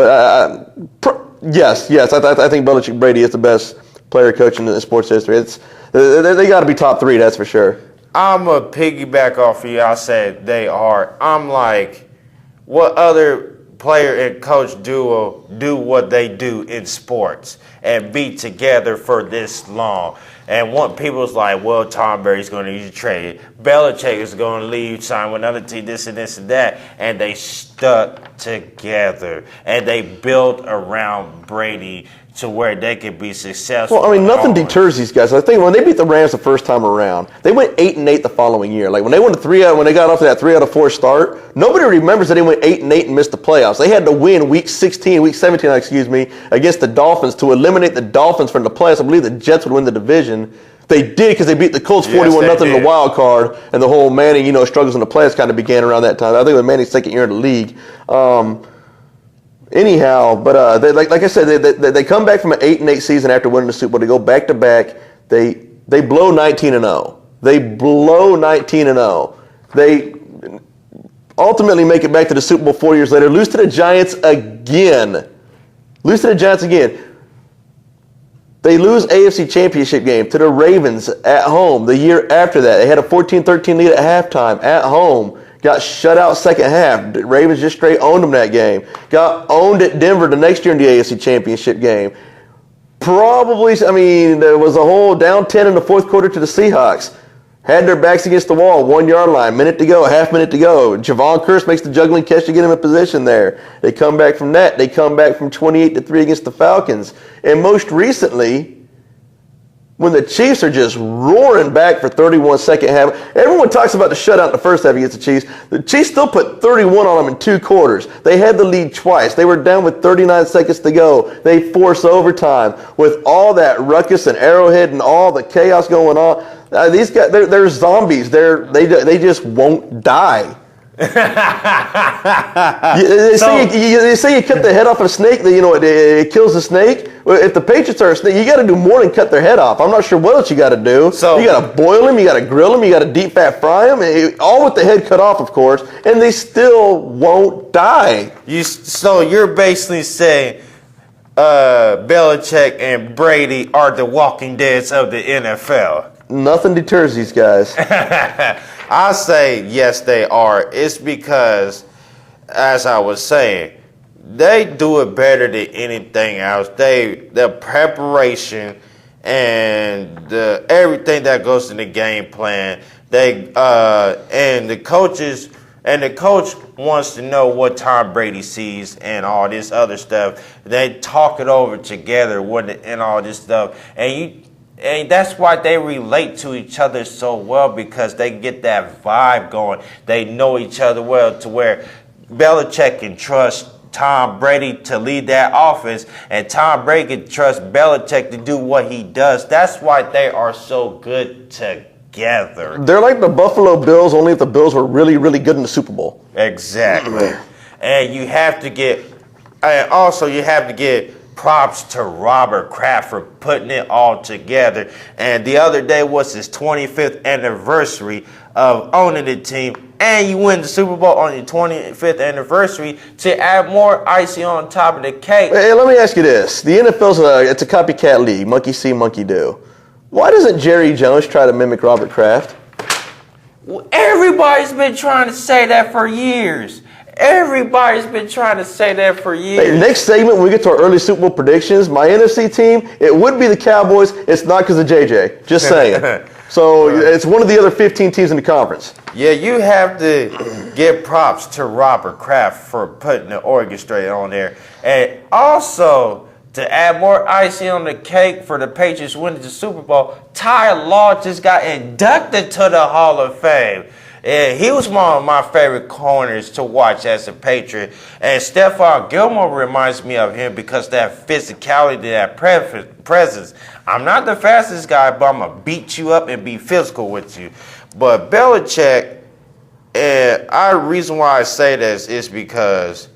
Speaker 2: yes, I think Belichick Brady is the best player coach in sports history. They got to be top 3, that's for sure.
Speaker 1: I'm a piggyback off of you. I said they are. I'm like, what other player and coach duo do what they do in sports and be together for this long? And what people's like, well, Tom Brady's going to use trade. Belichick is going to leave, sign with another team, this and this and that. And they stuck together. And they built around Brady to where they could be successful.
Speaker 2: Well, nothing deters these guys. I think when they beat the Rams the first time around, they went 8-8 the following year. Like when they went when they got off to that 3 out of 4 start, nobody remembers that they went 8-8 and missed the playoffs. They had to win week 17 against the Dolphins to eliminate the Dolphins from the playoffs. I believe the Jets would win the division. They did, because they beat the Colts 41-0 in the wild card, and the whole Manning, struggles in the playoffs kind of began around that time. I think it was Manning's second year in the league. Anyhow, but like I said, they come back from an 8-8 season after winning the Super Bowl. They go back to back. They blow 19-0. They blow 19-0. They ultimately make it back to the Super Bowl 4 years later. Lose to the Giants again. They lose AFC Championship game to the Ravens at home. The year after that, they had a 14-13 lead at halftime at home. Got shut out second half. The Ravens just straight owned them that game. Got owned at Denver the next year in the AFC Championship game. There was a whole down 10 in the fourth quarter to the Seahawks. Had their backs against the wall, 1 yard line, minute to go, half minute to go. Javon Curse makes the juggling catch to get him in position there. They come back from that. They come back from 28-3 against the Falcons. And most recently, when the Chiefs are just roaring back for 31 second half. Everyone talks about the shutout in the first half against the Chiefs. The Chiefs still put 31 on them in 2 quarters. They had the lead twice. They were down with 39 seconds to go. They force overtime. With all that ruckus and Arrowhead and all the chaos going on, These guys, they're zombies. They just won't die. They say you cut the head off a snake, it kills the snake. Well, if the Patriots are a snake, you got to do more than cut their head off. I'm not sure what else you got to do. So you got to boil them, you got to grill them, you got to deep fat fry them, all with the head cut off, of course, and they still won't die.
Speaker 1: So you're basically saying Belichick and Brady are the walking deads of the NFL.
Speaker 2: Nothing deters these guys.
Speaker 1: I say yes, they are. It's because, as I was saying, they do it better than anything else. The preparation and everything that goes in the game plan. And the coaches and the coach wants to know what Tom Brady sees and all this other stuff. They talk it over together and all this stuff, and that's why they relate to each other so well, because they get that vibe going. They know each other well to where Belichick can trust Tom Brady to lead that offense, and Tom Brady can trust Belichick to do what he does. That's why they are so good together.
Speaker 2: They're like the Buffalo Bills, only if the Bills were really, really good in the Super Bowl.
Speaker 1: Exactly. And you have to get props to Robert Kraft for putting it all together. And the other day was his 25th anniversary of owning the team. And you win the Super Bowl on your 25th anniversary to add more icing on top of the cake.
Speaker 2: Hey, let me ask you this. The NFL's it's a copycat league. Monkey see, monkey do. Why doesn't Jerry Jones try to mimic Robert Kraft?
Speaker 1: Well, everybody's been trying to say that for years. Everybody's been trying to say that for years.
Speaker 2: Hey, next segment, when we get to our early Super Bowl predictions, my NFC team, it would be the Cowboys. It's not because of JJ. Just saying. So it's one of the other 15 teams in the conference.
Speaker 1: Yeah, you have to give props to Robert Kraft for putting the orchestrator on there. And also, to add more icing on the cake for the Patriots winning the Super Bowl, Ty Law just got inducted to the Hall of Fame. And he was one of my favorite corners to watch as a Patriot. And Stephon Gilmore reminds me of him because that physicality, that presence. I'm not the fastest guy, but I'm going to beat you up and be physical with you. But Belichick, and the reason why I say this is because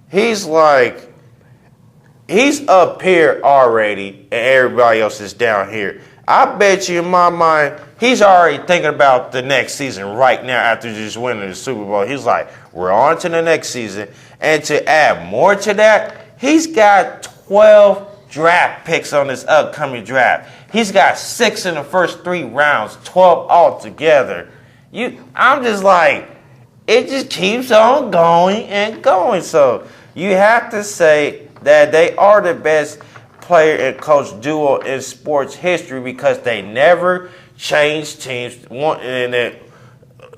Speaker 1: he's up here already and everybody else is down here. I bet you in my mind, he's already thinking about the next season right now after just winning the Super Bowl. He's like, we're on to the next season. And to add more to that, he's got 12 draft picks on this upcoming draft. He's got 6 in the first 3 rounds, 12 altogether. I'm just like, it just keeps on going and going. So you have to say that they are the best player and coach duo in sports history because they never changed teams.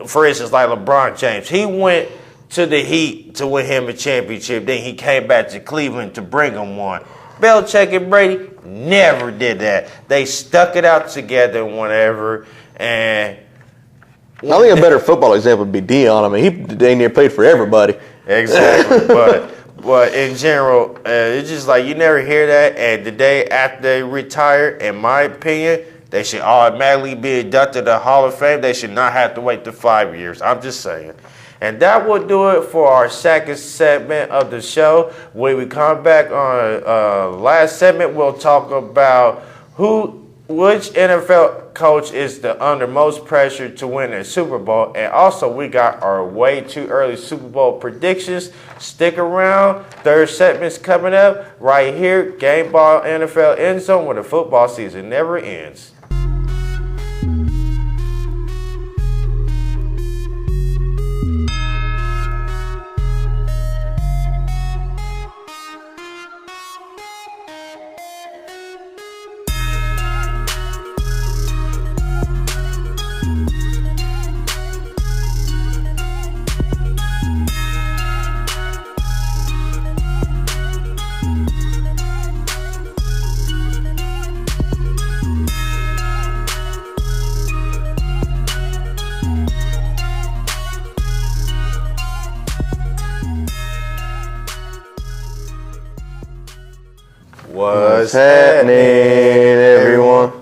Speaker 1: For instance, like LeBron James, he went to the Heat to win him a championship. Then he came back to Cleveland to bring him one. Belichick and Brady never did that. They stuck it out together whenever. And
Speaker 2: I think a better football example would be Dion. I mean, he dang near played for everybody.
Speaker 1: Exactly, But in general, it's just like you never hear that. And the day after they retire, in my opinion, they should automatically be inducted to the Hall of Fame. They should not have to wait the 5 years. I'm just saying. And that will do it for our second segment of the show. When we come back on last segment, we'll talk about which NFL coach is under most pressure to win a Super Bowl. And also, we got our way too early Super Bowl predictions. Stick around. Third segment's coming up right here. Gameball NFL Endzone, where the football season never ends. What's happening, everyone?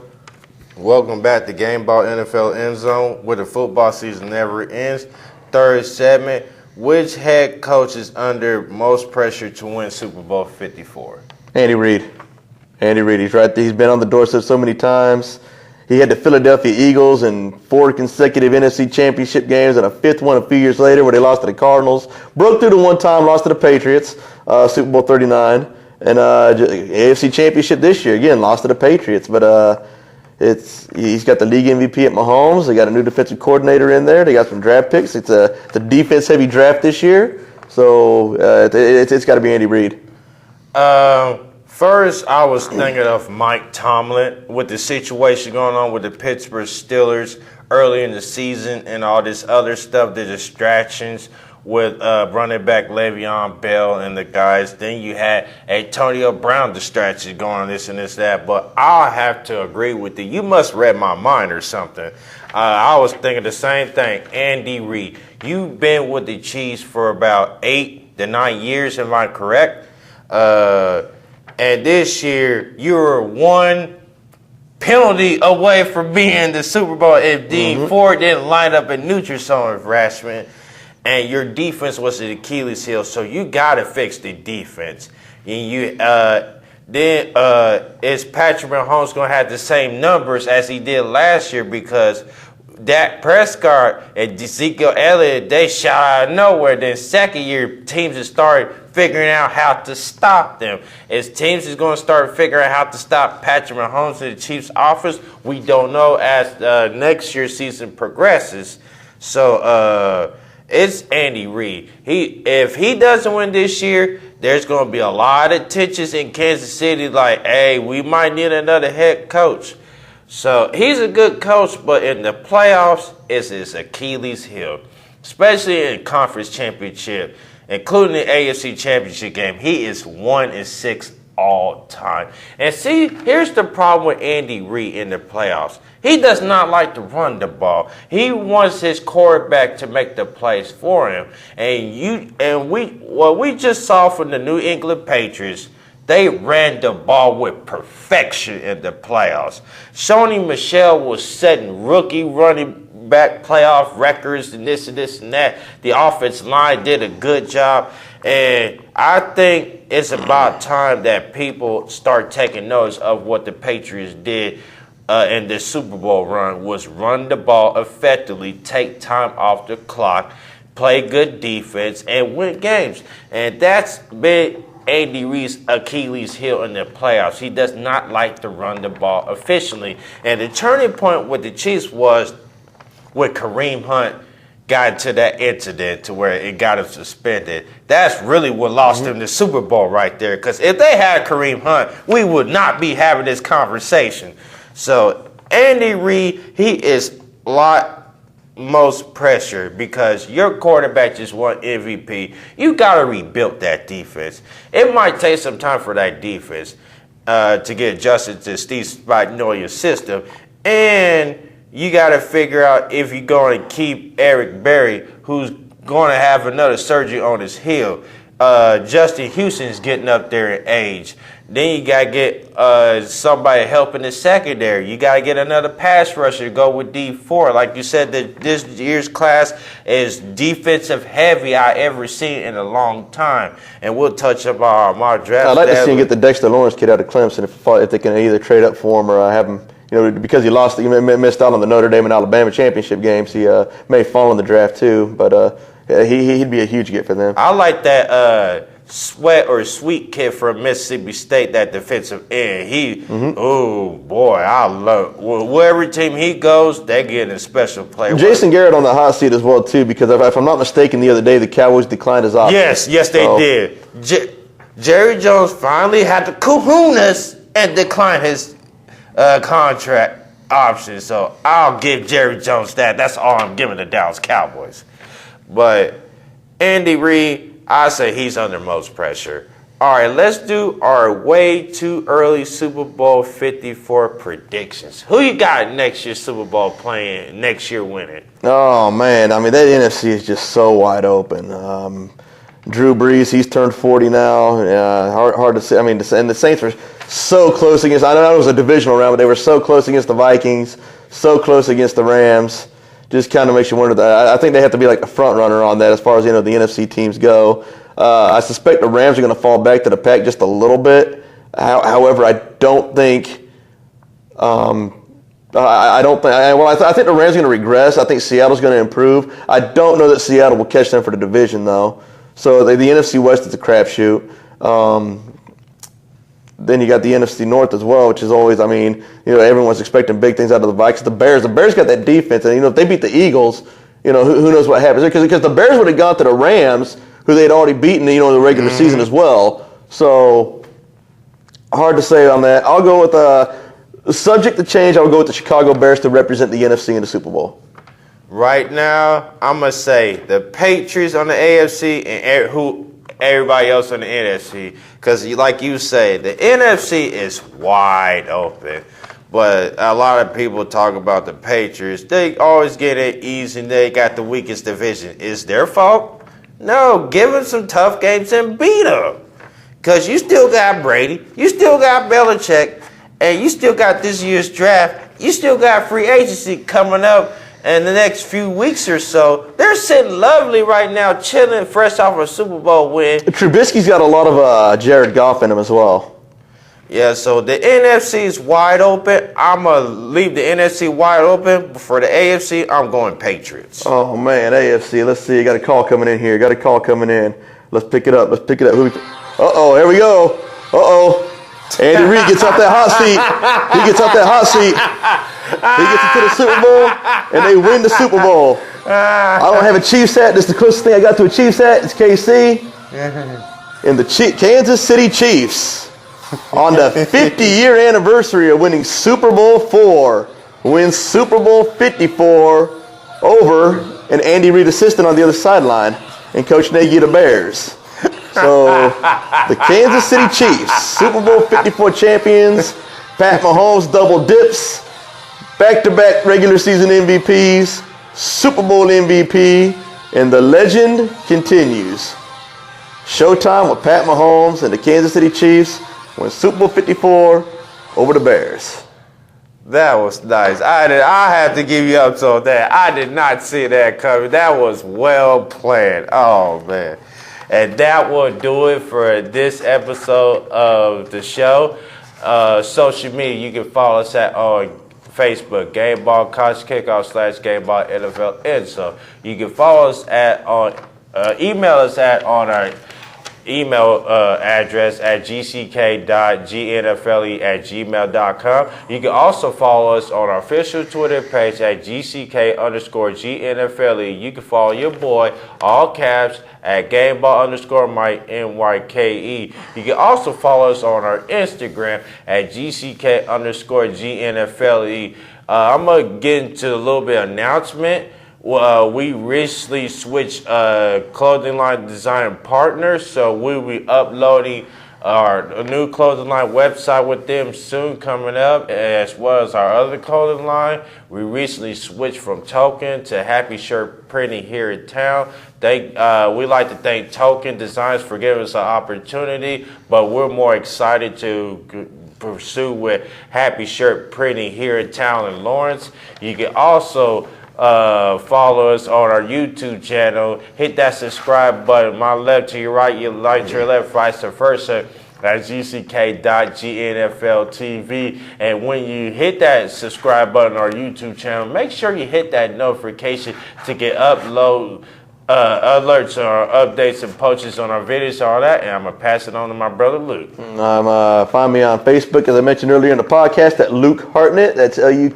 Speaker 1: Welcome Welcome back to Gameball NFL Endzone, where the football season never ends. Third segment, which head coach is under most pressure to win Super Bowl 54?
Speaker 2: Andy Reid. Andy Reid. He's right there. He's been on the doorstep so many times. He had the Philadelphia Eagles in 4 consecutive NFC Championship games and a 5th one a few years later where they lost to the Cardinals. Broke through the one time, lost to the Patriots, Super Bowl 39. And AFC Championship this year, again, lost to the Patriots. But he's got the league MVP at Mahomes. They got a new defensive coordinator in there. They got some draft picks. It's a defense-heavy draft this year. So it's got to be Andy Reid.
Speaker 1: First, I was thinking of Mike Tomlin with the situation going on with the Pittsburgh Steelers early in the season and all this other stuff, the distractions with running back Le'Veon Bell and the guys. Then you had Antonio Brown distractions going on this and this, that. But I'll have to agree with you. You must read my mind or something. I was thinking the same thing. Andy Reid, you've been with the Chiefs for about 8 to 9 years, am I correct? And this year, you were 1 penalty away from being the Super Bowl if Dean Ford didn't line up a Nutrisone harassment. And your defense was the Achilles heel, so you got to fix the defense. And then is Patrick Mahomes going to have the same numbers as he did last year? Because Dak Prescott and Ezekiel Elliott, they shot out of nowhere. Then second year, teams have started figuring out how to stop them. As teams is going to start figuring out how to stop Patrick Mahomes in the Chiefs' offense, we don't know as next year's season progresses. So, it's Andy Reid. If he doesn't win this year, there's going to be a lot of tensions in Kansas City like, hey, we might need another head coach. So he's a good coach, but in the playoffs, it's his Achilles heel, especially in conference championship, including the AFC championship game. He is 1-6 all time. And see, here's the problem with Andy Reid in the playoffs. He does not like to run the ball. He wants his quarterback to make the plays for him. What we just saw from the New England Patriots, they ran the ball with perfection in the playoffs. Sony Michel was setting rookie running back playoff records and this and that. The offensive line did a good job. And I think it's about time that people start taking notice of what the Patriots did in the Super Bowl run, was run the ball effectively, take time off the clock, play good defense, and win games. And that's been Andy Reid's Achilles heel in the playoffs. He does not like to run the ball efficiently. And the turning point with the Chiefs was when Kareem Hunt got into that incident to where it got him suspended. That's really what lost him the Super Bowl right there. Because if they had Kareem Hunt, we would not be having this conversation. So Andy Reid, he is a lot most pressure because your quarterback just won MVP. You got to rebuild that defense. It might take some time for that defense to get adjusted to Steve Spagnuolo's system. And you got to figure out if you're going to keep Eric Berry, who's going to have another surgery on his heel. Justin Houston's getting up there in age. Then you got to get somebody helping the secondary. You got to get another pass rusher to go with D4. Like you said, this year's class is defensive heavy I ever seen in a long time. And we'll touch about my draft.
Speaker 2: I'd like to see him get the Dexter Lawrence kid out of Clemson if they can either trade up for him or have him. Because he missed out on the Notre Dame and Alabama championship games. He may fall in the draft too, but he'd be a huge get for them.
Speaker 1: I like that Sweet kid from Mississippi State, that defensive end. Oh boy, I love wherever team he goes, they get a special player.
Speaker 2: Jason Garrett on the hot seat as well too, because if I'm not mistaken, the other day the Cowboys declined his offer.
Speaker 1: Yes, they did. Jerry Jones finally had the kahunas and declined his contract option. So I'll give Jerry Jones that. That's all I'm giving the Dallas Cowboys. But Andy Reid, I say he's under most pressure. All right, let's do our way too early Super Bowl 54 predictions. Who you got next year Super Bowl playing, next year winning?
Speaker 2: Oh, man. I mean, that NFC is just so wide open. Drew Brees, he's turned 40 now. Hard to say. I mean, and the Saints were so close against, I know it was a divisional round, but they were so close against the Vikings. so close against the Rams. Just kind of makes you wonder. I think they have to be like a front runner on that as far as the NFC teams go. I suspect the Rams are going to fall back to the pack just a little bit. However, I don't think. I think the Rams are going to regress. I think Seattle's going to improve. I don't know that Seattle will catch them for the division though. So the NFC West is a crapshoot. Then you got the NFC North as well, which is always, everyone's expecting big things out of the Vikings. The Bears got that defense, and if they beat the Eagles, who knows what happens? Because the Bears would have gone to the Rams, who they'd already beaten, in the regular season as well. So hard to say on that. I'll go with subject to change. I'll go with the Chicago Bears to represent the NFC in the Super Bowl.
Speaker 1: Right now, I'm gonna say the Patriots on the AFC and everybody else on the NFC, because like you say, the NFC is wide open. But a lot of people talk about the Patriots. They always get it easy and they got the weakest division. Is their fault? No, give them some tough games and beat them. Because you still got Brady, you still got Belichick, and you still got this year's draft. You still got free agency coming up in the next few weeks or so. They're sitting lovely right now, chilling, fresh off a Super Bowl win.
Speaker 2: Trubisky's got a lot of Jared Goff in him as well.
Speaker 1: Yeah, so the NFC is wide open. I'm going to leave the NFC wide open. But for the AFC, I'm going Patriots.
Speaker 2: Oh, man, AFC. Let's see. Got a call coming in here. Let's pick it up. Uh-oh, here we go. Uh-oh. Andy Reid gets off that hot seat. He gets into the Super Bowl, and they win the Super Bowl. I don't have a Chiefs hat. This is the closest thing I got to a Chiefs hat. It's KC. And the Kansas City Chiefs, on the 50-year anniversary of winning Super Bowl IV, wins Super Bowl 54 over an Andy Reid assistant on the other sideline and Coach Nagy of the Bears. So the Kansas City Chiefs, Super Bowl 54 champions, Pat Mahomes double dips, back-to-back regular season MVPs, Super Bowl MVP, and the legend continues. Showtime with Pat Mahomes and the Kansas City Chiefs win Super Bowl 54 over the Bears.
Speaker 1: That was nice. I have to give you up on that. I did not see that coming. That was well planned. Oh, man. And that will do it for this episode of the show. Social media, you can follow us on Facebook, Gameball College Kickoff / Gameball NFL Endzone. You can follow us email us on our email address at gck.gnfle@gmail.com. You can also follow us on our official Twitter page at gck_gnfle. You can follow your boy, all caps, at Gameball_Mike NYKE. You can also follow us on our Instagram at gck_gnfle. I'm going to get into a little bit of announcement. We recently switched clothing line design partners, so we'll be uploading our new clothing line website with them soon coming up, as well as our other clothing line. We recently switched from Token to Happy Shirt Printing here in town. We like to thank Token Designs for giving us an opportunity, but we're more excited to pursue with Happy Shirt Printing here in town in Lawrence. You can also follow us on our YouTube channel. Hit that subscribe button. My left to your right, your right to your left, vice versa. That's gck.gnfltv. And when you hit that subscribe button on our YouTube channel, make sure you hit that notification to get alerts on our updates and posts on our videos, all that. And I'm going to pass it on to my brother Luke.
Speaker 2: Find me on Facebook, as I mentioned earlier in the podcast, at Luke Hartnett. That's Luke,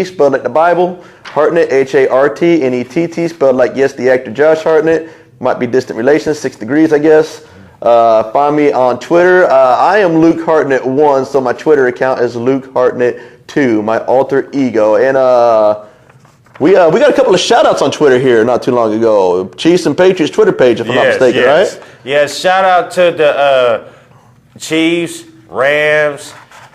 Speaker 2: spelled like the Bible. Hartnett, Hartnett, spelled like, yes, the actor Josh Hartnett. Might be distant relations, 6 degrees, I guess. Find me on Twitter. I am Luke Hartnett 1, so my Twitter account is Luke Hartnett 2, my alter ego. And we got a couple of shout-outs on Twitter here not too long ago. Chiefs and Patriots Twitter page, if I'm not mistaken, right?
Speaker 1: Yes, shout-out to the Chiefs, Rams,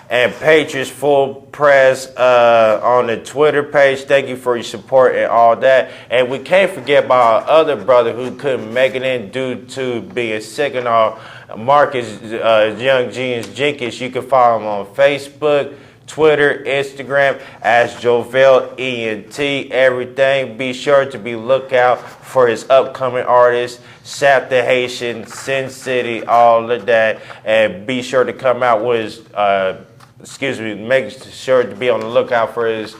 Speaker 1: and Patriots full press on the Twitter page. Thank you for your support and all that. And we can't forget about our other brother who couldn't make it in due to being sick and all, Marcus Young Jeans Jenkins. You can follow him on Facebook, Twitter, Instagram, as Jovel ENT, everything. Be sure to be lookout for his upcoming artists, Sap the Haitian, Sin City, all of that. And be sure to come out with his, make sure to be on the lookout for his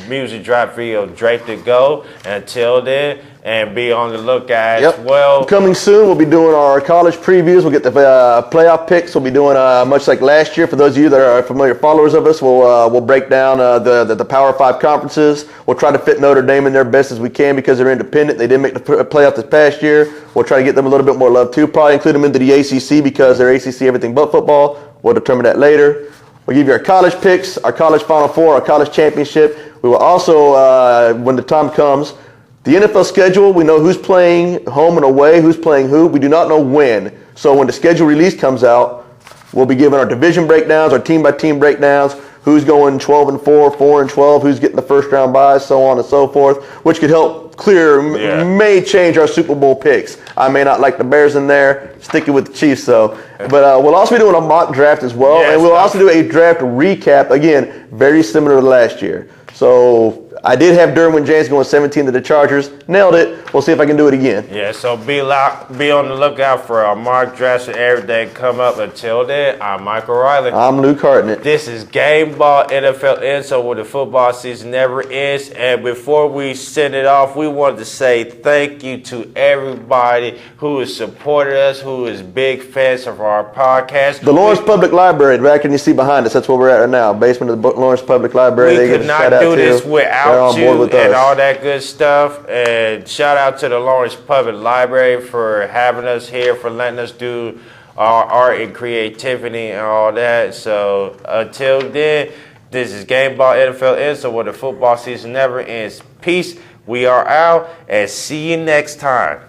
Speaker 1: music drop video, Drake to Go. Until then, and be on the lookout as well.
Speaker 2: Coming soon, we'll be doing our college previews. We'll get the playoff picks. We'll be doing much like last year. For those of you that are familiar followers of us, we'll break down the Power 5 conferences. We'll try to fit Notre Dame in there best as we can because they're independent. They didn't make the playoff this past year. We'll try to get them a little bit more love too. Probably include them into the ACC because they're ACC everything but football. We'll determine that later. We'll give you our college picks, our college Final Four, our college championship. We will also, when the time comes, the NFL schedule, we know who's playing home and away, who's playing who. We do not know when. So when the schedule release comes out, we'll be giving our division breakdowns, our team-by-team breakdowns, who's going 12-4, 4-12, who's getting the first-round byes, so on and so forth, which could help may change our Super Bowl picks. I may not like the Bears in there, sticking with the Chiefs, though. But we'll also be doing a mock draft as well, and we'll also do a draft recap, again, very similar to last year. So I did have Derwin James going 17 to the Chargers. Nailed it. We'll see if I can do it again.
Speaker 1: Yeah, so be on the lookout for our mock drafts and everything come up. Until then, I'm Michael Riley.
Speaker 2: I'm Luke Hartnett.
Speaker 1: This is Gameball NFL Endzone, where the football season never ends. And before we send it off, we wanted to say thank you to everybody who has supported us, who is big fans of our podcast.
Speaker 2: The Lawrence Public Library, back in you see behind us, that's where we're at right now. Basement of the Lawrence Public Library.
Speaker 1: We could not do this without you and all that good stuff. And shout out to the Lawrence Public Library for having us here, for letting us do our art and creativity and all that. So until then, this is Gameball NFL Endzone, where the football season never ends. Peace. We are out, and see you next time.